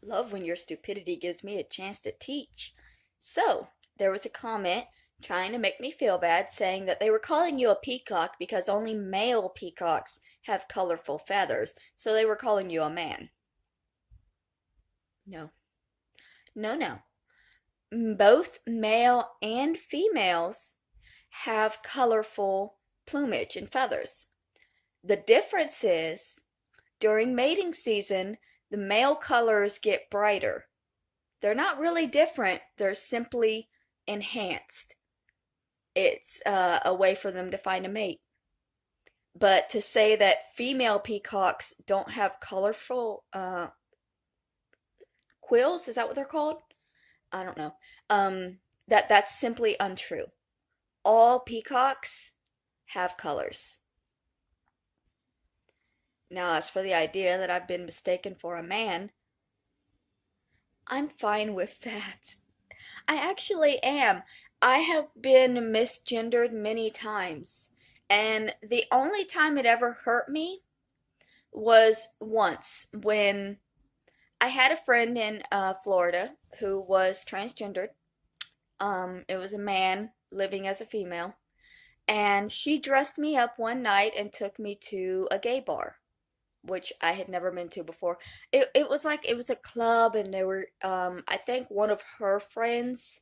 Love when your stupidity gives me a chance to teach. So, there was a comment trying to make me feel bad saying that they were calling you a peacock because only male peacocks have colorful feathers. So they were calling you a man. No. No, no. Both male and females have colorful plumage and feathers. The difference is during mating season, the male colors get brighter. They're not really different, they're simply enhanced. It's a way for them to find a mate. But to say that female peacocks don't have colorful quills, is that what they're called? I don't know. That's simply untrue. All peacocks have colors. Now, as for the idea that I've been mistaken for a man, I'm fine with that. I actually am. I have been misgendered many times, and the only time it ever hurt me was once when I had a friend in Florida who was transgendered. It was a man living as a female, and she dressed me up one night and took me to a gay bar, which I had never been to before. It was like it was a club, and there were I think one of her friends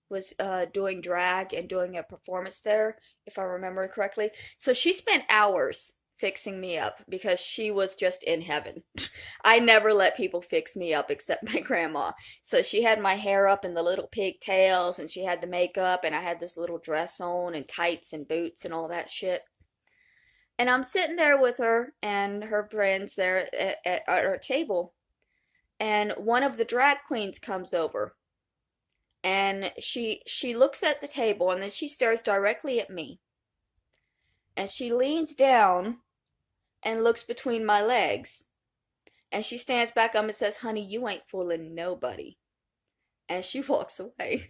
was doing drag and doing a performance there, if I remember correctly. So she spent hours fixing me up because she was just in heaven. I never let people fix me up except my grandma. So she had my hair up in the little pigtails, and she had the makeup, and I had this little dress on and tights and boots and all that shit. And I'm sitting there with her and her friends there at our table, and one of the drag queens comes over, and she looks at the table, and then she stares directly at me, and she leans down and looks between my legs, and she stands back up and says, "Honey, you ain't fooling nobody," and she walks away.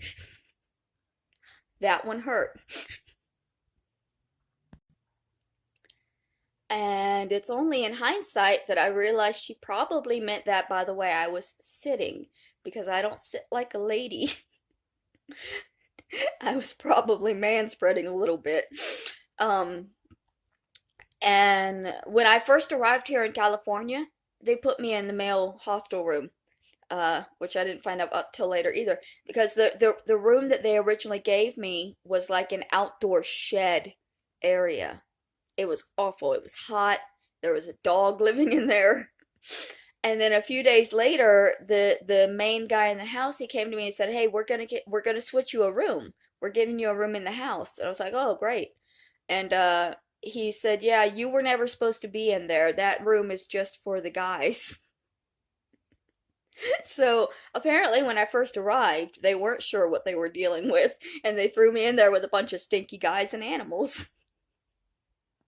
That one hurt. And it's only in hindsight that I realized she probably meant that by the way I was sitting, because I don't sit like a lady. I was probably manspreading a little bit. Um, and when I first arrived here in California, they put me in the male hostel room, which I didn't find out up till later either, because the room that they originally gave me was like an outdoor shed area. It was awful. It was hot. There was a dog living in there. And then a few days later, the main guy in the house, he came to me and said, "Hey, we're gonna switch you a room. We're giving you a room in the house." And I was like, "Oh, great." And he said, "Yeah, you were never supposed to be in there. That room is just for the guys." So apparently, when I first arrived, they weren't sure what they were dealing with, and they threw me in there with a bunch of stinky guys and animals.